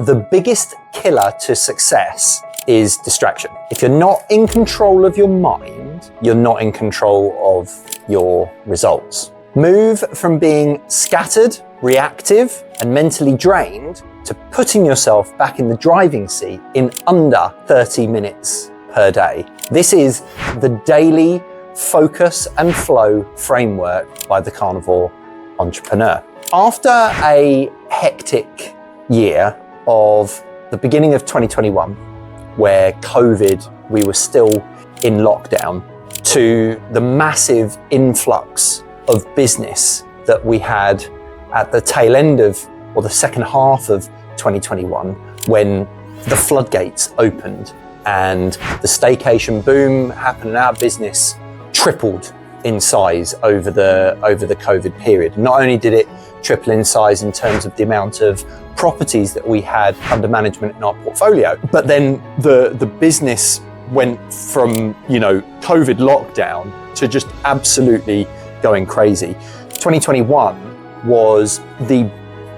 The biggest killer to success is distraction. If you're not in control of your mind, you're not in control of your results. Move from being scattered, reactive, and mentally drained to putting yourself back in the driving seat in under 30 minutes per day. This is the daily focus and flow framework by the Carnivore Entrepreneur. After a hectic year of the beginning of 2021, where COVID, we were still in lockdown, to the massive influx of business that we had at the tail end of, or the second half of 2021, when the floodgates opened and the staycation boom happened and our business tripled in size over the COVID period. Not only did it triple in size in terms of the amount of properties that we had under management in our portfolio, but then the business went from, COVID lockdown to just absolutely going crazy. 2021 was the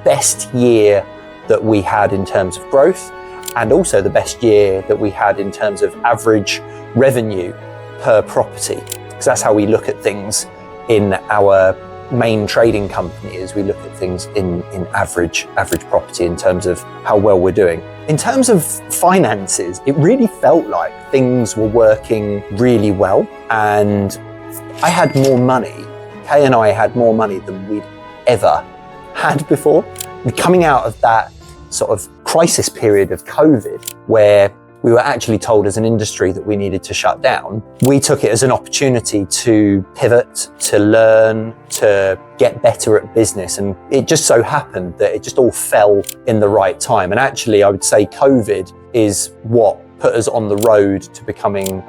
best year that we had in terms of growth, and also the best year that we had in terms of average revenue per property, because that's how we look at things in our main trading company, is we look at things in average property in terms of how well we're doing. In terms of finances, it really felt like things were working really well, and I had more money. Kay and I had more money than we'd ever had before. And coming out of that sort of crisis period of COVID, where we were actually told as an industry that we needed to shut down, we took it as an opportunity to pivot, to learn, to get better at business. And it just so happened that it just all fell in the right time. And actually, I would say COVID is what put us on the road to becoming,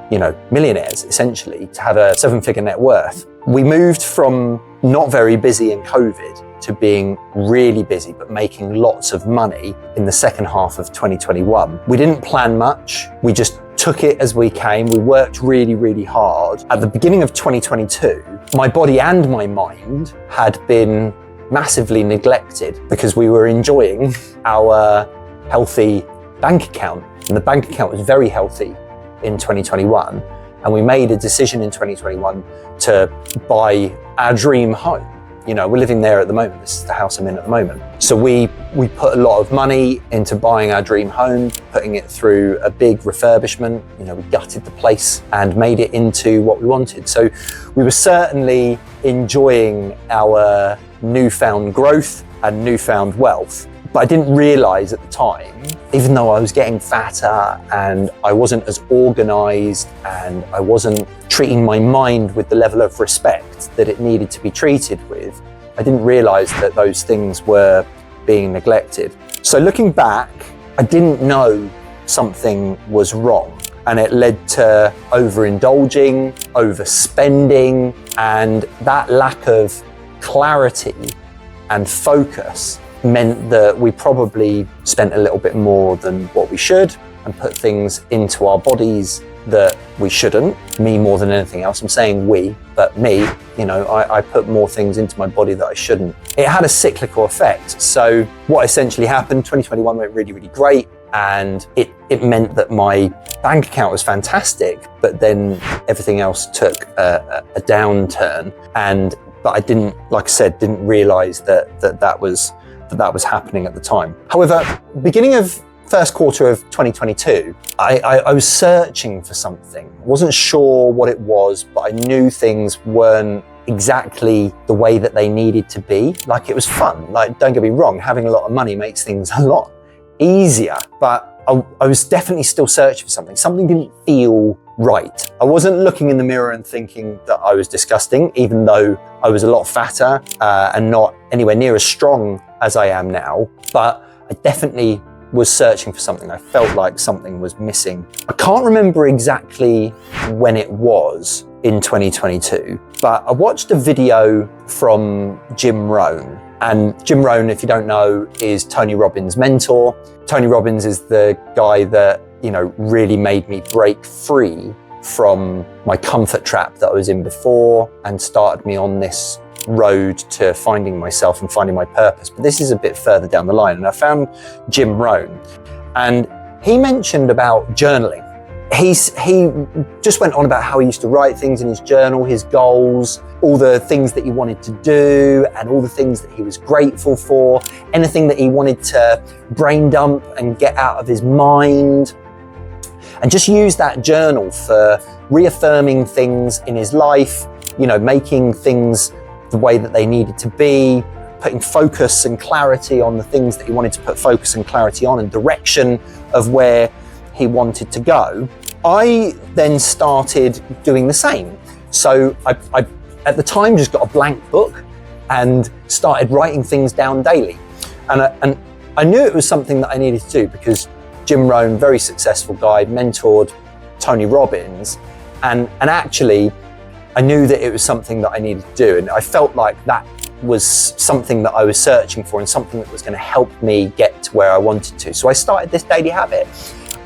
millionaires, essentially, to have a 7-figure net worth. We moved from not very busy in COVID to being really busy, but making lots of money in the second half of 2021. We didn't plan much. We just took it as we came. We worked really, really hard. At the beginning of 2022, my body and my mind had been massively neglected because we were enjoying our healthy bank account. And the bank account was very healthy in 2021. And we made a decision in 2021 to buy our dream home. We're living there at the moment. This is the house I'm in at the moment. So we put a lot of money into buying our dream home, putting it through a big refurbishment. We gutted the place and made it into what we wanted. So we were certainly enjoying our newfound growth and newfound wealth. But I didn't realize at the time, even though I was getting fatter and I wasn't as organized and I wasn't treating my mind with the level of respect that it needed to be treated with, I didn't realize that those things were being neglected. So looking back, I didn't know something was wrong, and it led to overindulging, overspending, and that lack of clarity and focus meant that we probably spent a little bit more than what we should and put things into our bodies that we shouldn't. Me more than anything else. I'm saying we, but me, I put more things into my body that I shouldn't. It had a cyclical effect. So what essentially happened, 2021 went really, really great. And it meant that my bank account was fantastic, but then everything else took a downturn. But I didn't, like I said, didn't realize that was happening at the time. However, beginning of first quarter of 2022, I was searching for something. I wasn't sure what it was, but I knew things weren't exactly the way that they needed to be. Like, it was fun. Like, don't get me wrong, having a lot of money makes things a lot easier, but I was definitely still searching for something. Something didn't feel right. I wasn't looking in the mirror and thinking that I was disgusting, even though I was a lot fatter and not anywhere near as strong as I am now, but I definitely was searching for something. I felt like something was missing. I can't remember exactly when it was in 2022, but I watched a video from Jim Rohn. And Jim Rohn, if you don't know, is Tony Robbins' mentor. Tony Robbins is the guy that, really made me break free from my comfort trap that I was in before and started me on this road to finding myself and finding my purpose, but this is a bit further down the line. And I found Jim Rohn, and he mentioned about journaling. He just went on about how he used to write things in his journal, his goals, all the things that he wanted to do and all the things that he was grateful for, anything that he wanted to brain dump and get out of his mind, and just use that journal for reaffirming things in his life, you know, making things the way that they needed to be, putting focus and clarity on the things that he wanted to put focus and clarity on, and direction of where he wanted to go. I then started doing the same. So I at the time just got a blank book and started writing things down daily. And I knew it was something that I needed to do because Jim Rohn, very successful guy, mentored Tony Robbins, and actually I knew that it was something that I needed to do, and I felt like that was something that I was searching for and something that was going to help me get to where I wanted to. So I started this daily habit,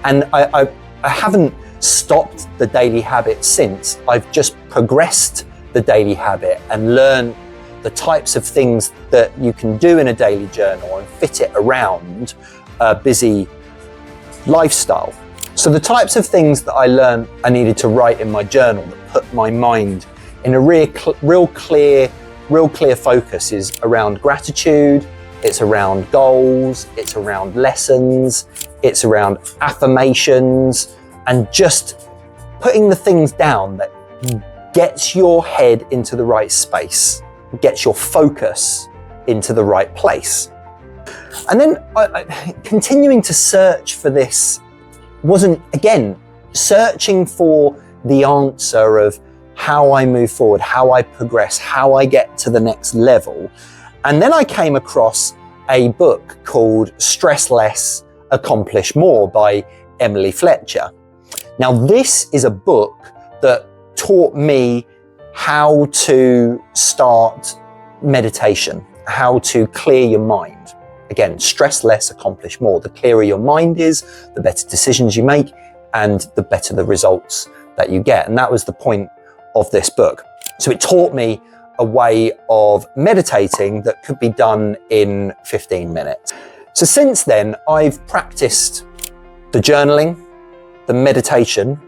and I haven't stopped the daily habit since. I've just progressed the daily habit and learned the types of things that you can do in a daily journal and fit it around a busy lifestyle. So the types of things that I learned I needed to write in my journal that put my mind in a real clear focus is around gratitude, it's around goals, it's around lessons, it's around affirmations, and just putting the things down that gets your head into the right space, gets your focus into the right place. And then continuing to search for this wasn't, again, searching for the answer of how I move forward, how I progress, how I get to the next level. And then I came across a book called Stress Less, Accomplish More by Emily Fletcher. Now, this is a book that taught me how to start meditation, how to clear your mind. Again, stress less, accomplish more. The clearer your mind is, the better decisions you make, and the better the results that you get. And that was the point of this book. So it taught me a way of meditating that could be done in 15 minutes. So since then, I've practiced the journaling, the meditation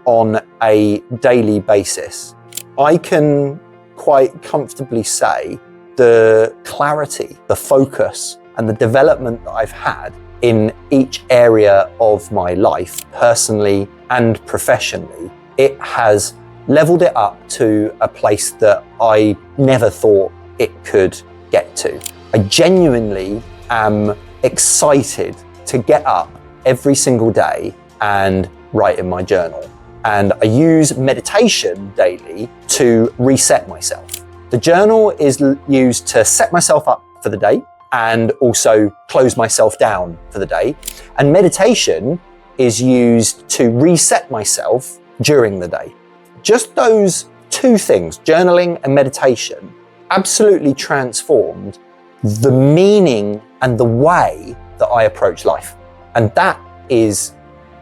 on a daily basis. I can quite comfortably say the clarity, the focus, and the development that I've had in each area of my life, personally and professionally, it has leveled it up to a place that I never thought it could get to. I genuinely am excited to get up every single day and write in my journal. And I use meditation daily to reset myself. The journal is used to set myself up for the day and also close myself down for the day. And meditation is used to reset myself during the day. Just those two things, journaling and meditation, absolutely transformed the meaning and the way that I approach life. And that is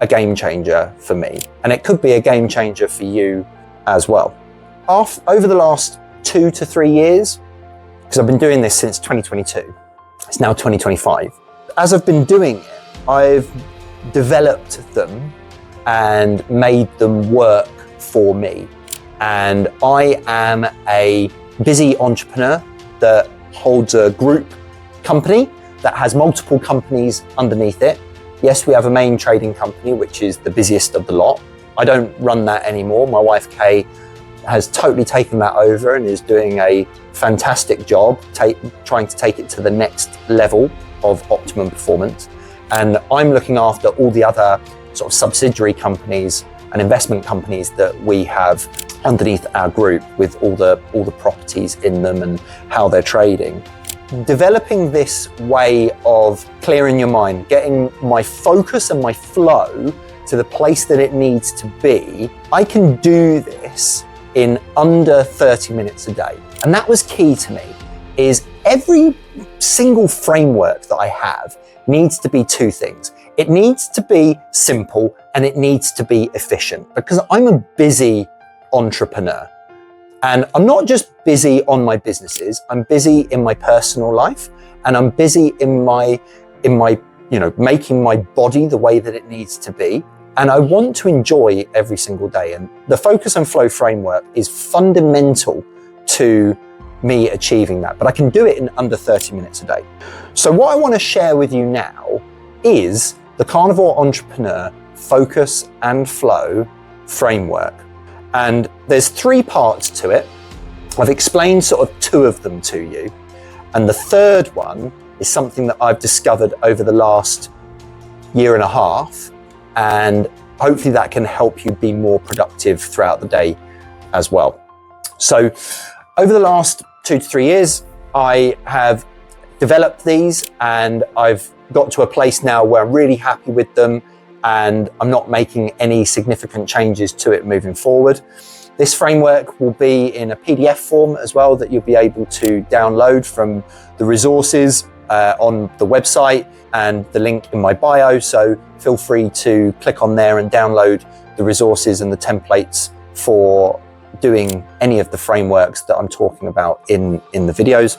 a game changer for me. And it could be a game changer for you as well. Over the last 2 to 3 years, because I've been doing this since 2022, it's now 2025. As I've been doing it, I've developed them and made them work for me. And I am a busy entrepreneur that holds a group company that has multiple companies underneath it. Yes, we have a main trading company, which is the busiest of the lot. I don't run that anymore. My wife, Kay, has totally taken that over and is doing a fantastic job trying to take it to the next level of optimum performance. And I'm looking after all the other sort of subsidiary companies and investment companies that we have underneath our group, with all the properties in them and how they're trading. Developing this way of clearing your mind, getting my focus and my flow to the place that it needs to be, I can do this in under 30 minutes a day. And that was key to me, is every single framework that I have needs to be two things. It needs to be simple and it needs to be efficient, because I'm a busy entrepreneur. And I'm not just busy on my businesses, I'm busy in my personal life, and I'm busy in my, making my body the way that it needs to be. And I want to enjoy every single day. And the focus and flow framework is fundamental to me achieving that, but I can do it in under 30 minutes a day. So what I want to share with you now is the Carnivore Entrepreneur Focus and Flow framework. And there's 3 parts to it. I've explained sort of 2 of them to you. And the third one is something that I've discovered over the last 1.5 years. And hopefully that can help you be more productive throughout the day as well. So over the last 2 to 3 years, I have developed these, and I've got to a place now where I'm really happy with them, and I'm not making any significant changes to it moving forward. This framework will be in a PDF form as well that you'll be able to download from the resources on the website and the link in my bio. So feel free to click on there and download the resources and the templates for doing any of the frameworks that I'm talking about in the videos.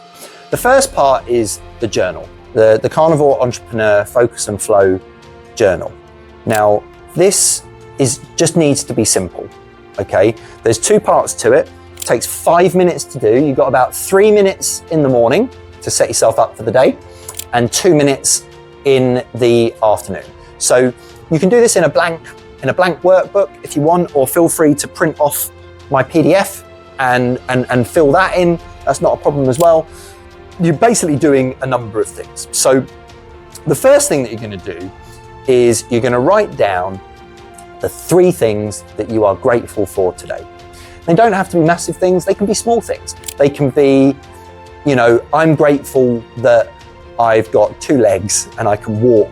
The first part is the journal, the Carnivore Entrepreneur Focus and Flow journal. Now, this just needs to be simple, okay? There's 2 parts to it. It takes 5 minutes to do. You've got about 3 minutes in the morning to set yourself up for the day, and 2 minutes in the afternoon. So you can do this in a blank workbook if you want, or feel free to print off my PDF and fill that in. That's not a problem as well. You're basically doing a number of things. So the first thing that you're going to do is you're going to write down the 3 things that you are grateful for today. They don't have to be massive things. They can be small things. They can be, I'm grateful that I've got 2 legs and I can walk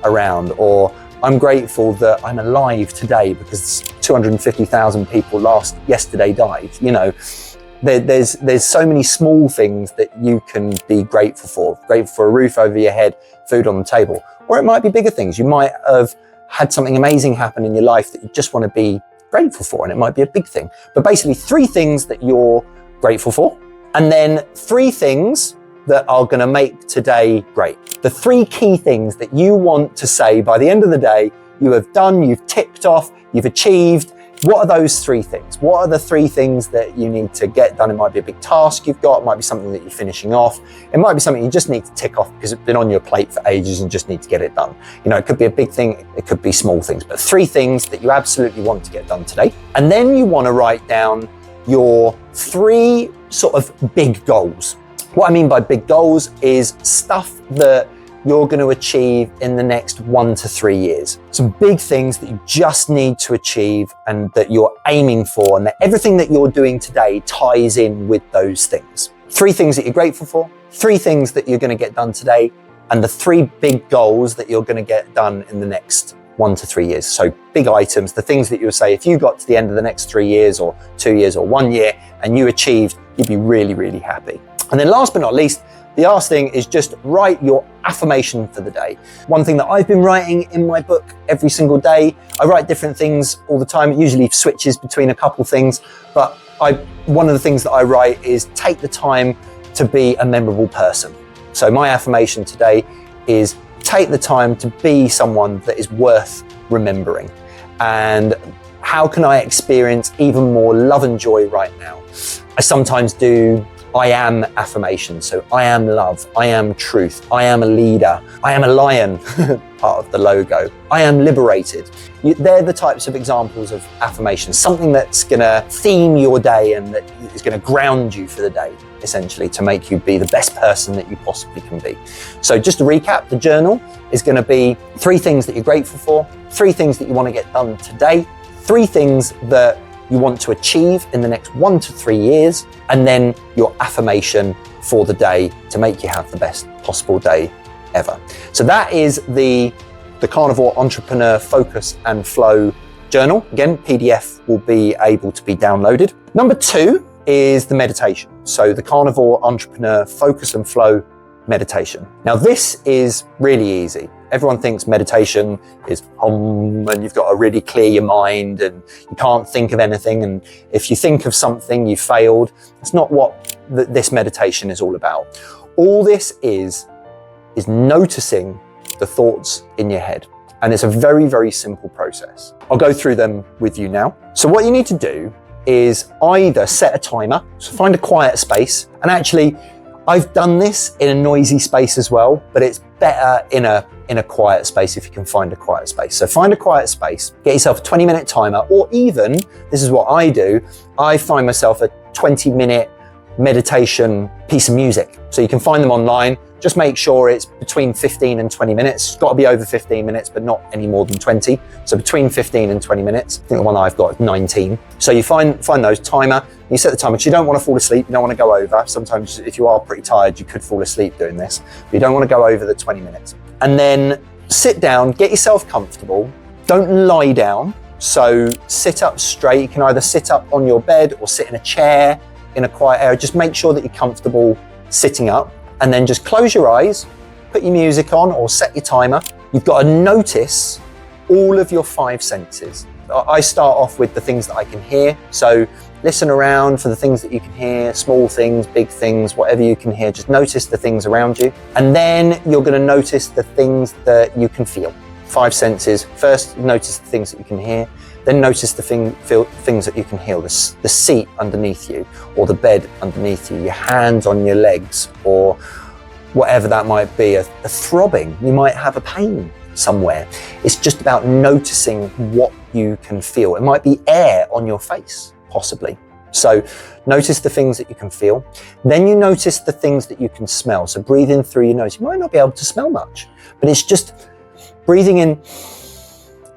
around, or I'm grateful that I'm alive today because 250,000 people yesterday died. There's so many small things that you can be grateful for. Grateful for a roof over your head, food on the table. Or it might be bigger things. You might have had something amazing happen in your life that you just want to be grateful for, and it might be a big thing. But basically 3 things that you're grateful for, and then 3 things that are going to make today great. The 3 key things that you want to say by the end of the day, you have done, you've ticked off, you've achieved. What are those 3 things? What are the 3 things that you need to get done? It might be a big task you've got. It might be something that you're finishing off. It might be something you just need to tick off because it's been on your plate for ages and just need to get it done. It could be a big thing. It could be small things, but 3 things that you absolutely want to get done today. And then you want to write down your 3 sort of big goals. What I mean by big goals is stuff that you're going to achieve in the next 1 to 3 years. Some big things that you just need to achieve and that you're aiming for, and that everything that you're doing today ties in with those things. 3 things that you're grateful for, 3 things that you're going to get done today, and the 3 big goals that you're going to get done in the next 1 to 3 years. So big items, the things that you'll say, if you got to the end of the next 3 years or 2 years or 1 year and you achieved, you'd be really, really happy. And then last but not least, the last thing is just write your affirmation for the day. One thing that I've been writing in my book every single day, I write different things all the time. It usually switches between a couple things, but one of the things that I write is take the time to be a memorable person. So my affirmation today is take the time to be someone that is worth remembering. And how can I experience even more love and joy right now? I sometimes do I am affirmation. So I am love, I am truth, I am a leader, I am a lion, part of the logo, I am liberated. They're the types of examples of affirmation, something that's gonna theme your day and that is gonna ground you for the day, essentially, to make you be the best person that you possibly can be. So just to recap, the journal is gonna be 3 things that you're grateful for, 3 things that you wanna get done today, 3 things that you want to achieve in the next 1 to 3 years, and then your affirmation for the day to make you have the best possible day ever. So that is the Carnivore Entrepreneur Focus and Flow journal. Again, PDF will be able to be downloaded. Number 2 is the meditation. So the Carnivore Entrepreneur Focus and Flow meditation. Now this is really easy. Everyone thinks meditation is and you've got to really clear your mind and you can't think of anything. And if you think of something, you failed. It's not what this meditation is all about. All this is noticing the thoughts in your head. And it's a very, very simple process. I'll go through them with you now. So what you need to do is either set a timer, so find a quiet space. And actually, I've done this in a noisy space as well, but it's better in a quiet space if you can find a quiet space. So find a quiet space, get yourself a 20-minute timer, or even, this is what I do, I find myself a 20-minute meditation piece of music. So you can find them online. Just make sure it's between 15 and 20 minutes. It's got to be over 15 minutes, but not any more than 20. So between 15 and 20 minutes. I think the one I've got is 19. So you find those timer, you set the timer, because you don't want to fall asleep, you don't want to go over. Sometimes if you are pretty tired, you could fall asleep doing this, but you don't want to go over the 20 minutes. And then sit down, get yourself comfortable. Don't lie down. So sit up straight. You can either sit up on your bed or sit in a chair in a quiet area. Just make sure that you're comfortable sitting up. And then just close your eyes, put your music on or set your timer. You've got to notice all of your 5 senses. I start off with the things that I can hear. So listen around for the things that you can hear, small things, big things, whatever you can hear. Just notice the things around you. And then you're going to notice the things that you can feel. 5 senses. First, notice the things that you can hear. Then notice the things that you can hear, the seat underneath you, or the bed underneath you, your hands on your legs, or whatever that might be, a throbbing. You might have a pain somewhere. It's just about noticing what you can feel. It might be air on your face, possibly. So notice the things that you can feel. Then you notice the things that you can smell. So breathe in through your nose. You might not be able to smell much, but it's just breathing in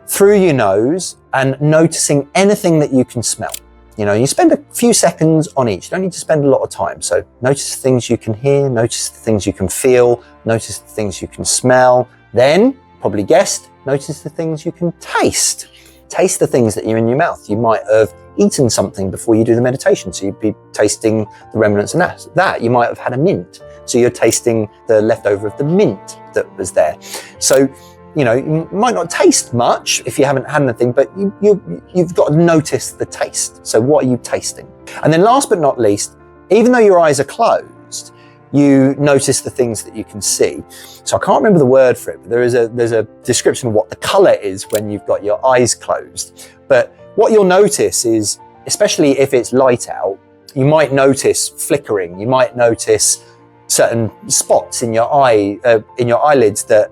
through your nose and noticing anything that you can smell. You know, you spend a few seconds on each. You don't need to spend a lot of time. So notice the things you can hear, notice the things you can feel, notice the things you can smell. Then, probably guessed, notice the things you can taste. Taste the things that are in your mouth. You might have eaten something before you do the meditation, so you'd be tasting the remnants of that. You might have had a mint, so you're tasting the leftover of the mint that was there. So, you know, you might not taste much if you haven't had anything, but you've got to notice the taste. So what are you tasting? And then last but not least, even though your eyes are closed, you notice the things that you can see. So I can't remember the word for it, but there's a description of what the color is when you've got your eyes closed. But what you'll notice is, especially if it's light out, you might notice flickering. You might notice certain spots in your eyelids that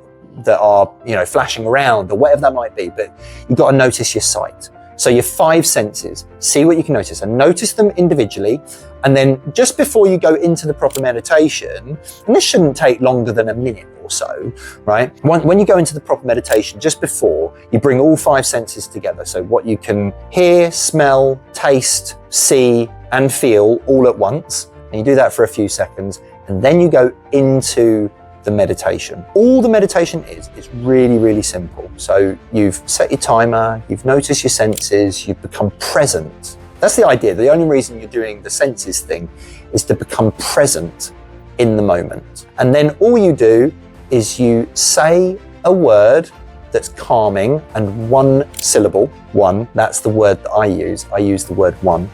are, you know, flashing around or whatever that might be, but you've got to notice your sight. So your 5 senses, see what you can notice and notice them individually. And then just before you go into the proper meditation, and this shouldn't take longer than a minute or so, right? When you go into the proper meditation, just before, you bring all 5 senses together. So what you can hear, smell, taste, see, and feel all at once. And you do that for a few seconds, and then you go into the meditation. All the meditation is really, really simple. So you've set your timer, you've noticed your senses, you've become present. That's the idea. The only reason you're doing the senses thing is to become present in the moment. And then all you do is you say a word that's calming and 1 syllable. 1, that's the word that I use. I use the word 1.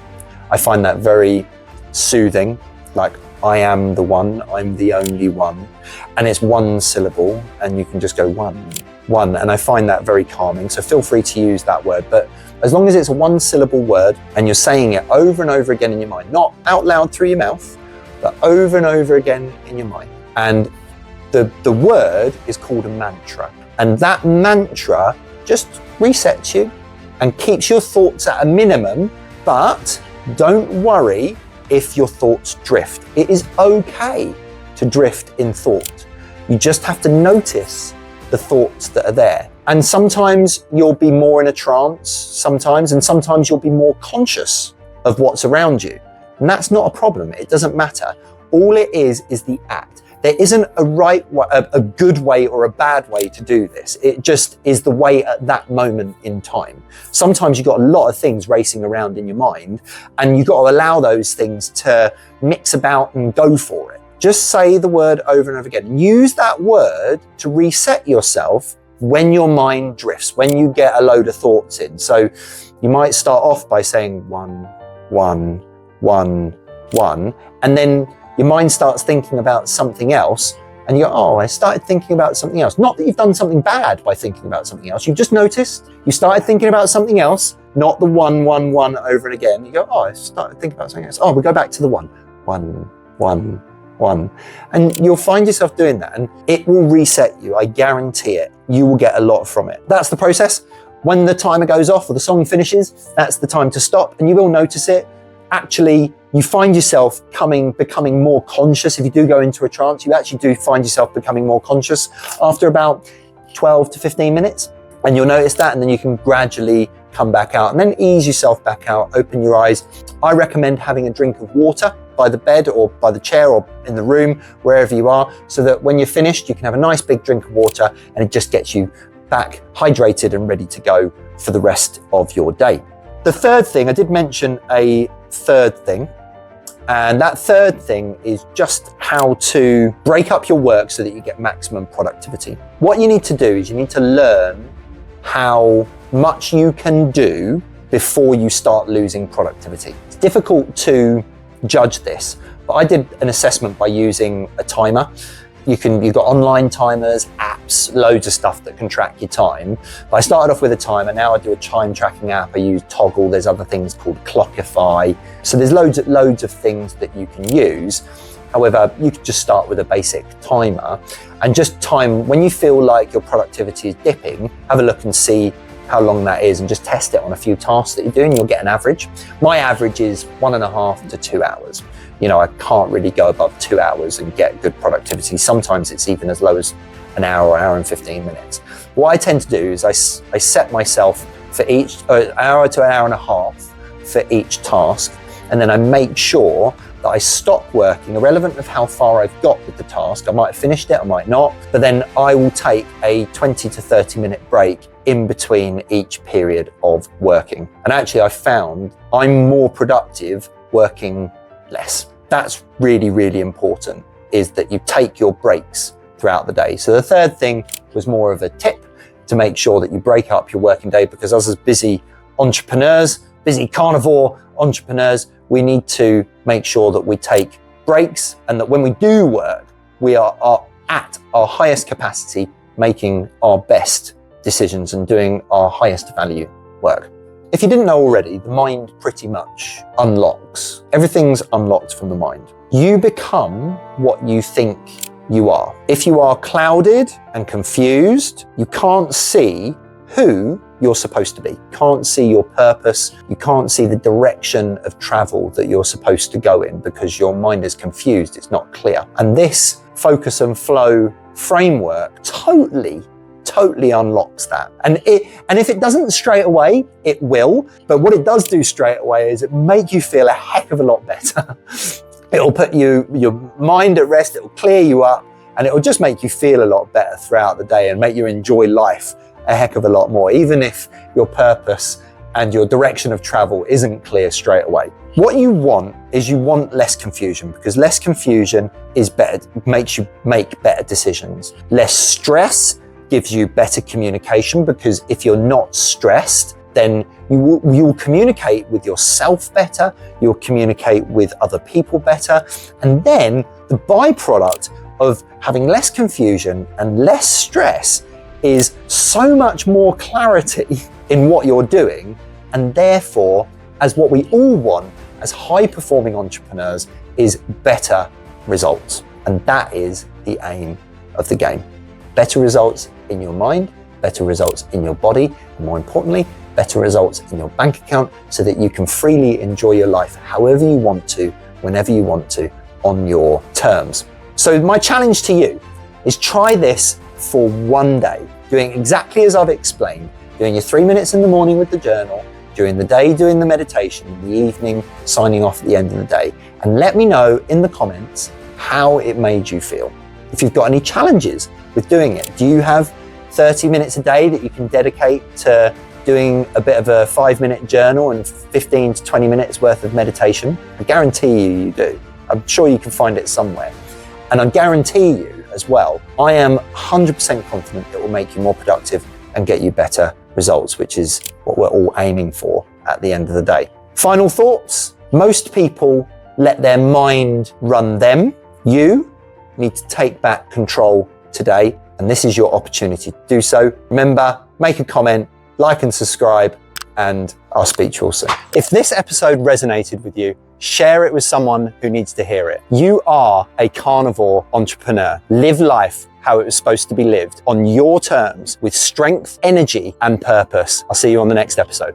I find that very soothing, like I am the one, I'm the only one. And it's 1 syllable, and you can just go 1. And I find that very calming. So feel free to use that word. But as long as it's a 1 syllable word and you're saying it over and over again in your mind, not out loud through your mouth, but over and over again in your mind. And the word is called a mantra. And that mantra just resets you and keeps your thoughts at a minimum, but don't worry if your thoughts drift. It is okay to drift in thought. You just have to notice the thoughts that are there. And sometimes you'll be more in a trance, and sometimes you'll be more conscious of what's around you. And that's not a problem. It doesn't matter. All it is the act. There isn't a good way or a bad way to do this. It just is the way at that moment in time. Sometimes you've got a lot of things racing around in your mind, and you've got to allow those things to mix about and go for it. Just say the word over and over again. Use that word to reset yourself when your mind drifts, when you get a load of thoughts in. So you might start off by saying 1, 1, 1, 1, and then your mind starts thinking about something else, and you go, oh, I started thinking about something else. Not that you've done something bad by thinking about something else. You've just noticed you started thinking about something else, not the 1, 1, 1 over and again. You go, oh, I started thinking about something else. Oh, we go back to the 1, 1, 1, 1. And you'll find yourself doing that, and it will reset you. I guarantee it. You will get a lot from it. That's the process. When the timer goes off or the song finishes, that's the time to stop, and you will notice it. Actually, you find yourself becoming more conscious. If you do go into a trance, you actually do find yourself becoming more conscious after about 12 to 15 minutes. And you'll notice that, and then you can gradually come back out and then ease yourself back out, open your eyes. I recommend having a drink of water by the bed or by the chair or in the room, wherever you are, so that when you're finished, you can have a nice big drink of water, and it just gets you back hydrated and ready to go for the rest of your day. The third thing, I did mention a third thing, and that third thing is just how to break up your work so that you get maximum productivity. What you need to do is you need to learn how much you can do before you start losing productivity. It's difficult to judge this, but I did an assessment by using a timer. You've got online timers, apps, loads of stuff that can track your time. But I started off with a timer. Now I do a time tracking app. I use Toggle. There's other things called Clockify. So there's loads of things that you can use. However, you could just start with a basic timer and just time when you feel like your productivity is dipping. Have a look and see how long that is, and just test it on a few tasks that you're doing. You'll get an average. My average is 1.5 to 2 hours. You know, I can't really go above 2 hours and get good productivity. Sometimes it's even as low as an hour or hour and 15 minutes. What I tend to do is I set myself for each an hour to an hour and a half for each task, and then I make sure that I stop working, irrelevant of how far I've got with the task. I might have finished it, I might not, but then I will take a 20 to 30 minute break in between each period of working. And actually I found I'm more productive working less. That's really, really important, is that you take your breaks throughout the day. So the third thing was more of a tip to make sure that you break up your working day, because us as busy entrepreneurs, busy carnivore entrepreneurs, we need to make sure that we take breaks, and that when we do work, we are at our highest capacity, making our best decisions and doing our highest value work. If you didn't know already, the mind pretty much unlocks. Everything's unlocked from the mind. You become what you think you are. If you are clouded and confused, you can't see who you're supposed to be. You can't see your purpose. You can't see the direction of travel that you're supposed to go in, because your mind is confused. It's not clear. And this focus and flow framework totally unlocks that. And if it doesn't straight away, it will. But what it does do straight away is it make you feel a heck of a lot better. It'll put your mind at rest. It'll clear you up, and it'll just make you feel a lot better throughout the day and make you enjoy life a heck of a lot more, even if your purpose and your direction of travel isn't clear straight away. What you want is less confusion, because less confusion is better, makes you make better decisions. Less stress gives you better communication, because if you're not stressed, then you will communicate with yourself better, you'll communicate with other people better, and then the byproduct of having less confusion and less stress is so much more clarity in what you're doing, and therefore, as what we all want as high-performing entrepreneurs, is better results. And that is the aim of the game. Better results in your mind, better results in your body, and more importantly, better results in your bank account, so that you can freely enjoy your life however you want to, whenever you want to, on your terms. So my challenge to you is try this for one day, doing exactly as I've explained, doing your 3 minutes in the morning with the journal, during the day doing the meditation, in the evening signing off at the end of the day, and let me know in the comments how it made you feel. If you've got any challenges with doing it, do you have 30 minutes a day that you can dedicate to doing a bit of a 5-minute journal and 15 to 20 minutes worth of meditation? I guarantee you do. I'm sure you can find it somewhere. And I guarantee you as well, I am 100% confident it will make you more productive and get you better results, which is what we're all aiming for at the end of the day. Final thoughts. Most people let their mind run them. You need to take back control today, and this is your opportunity to do so. Remember, make a comment, like and subscribe, and I'll speak to you all soon. If this episode resonated with you, share it with someone who needs to hear it. You are a carnivore entrepreneur. Live life how it was supposed to be lived, on your terms, with strength, energy, and purpose. I'll see you on the next episode.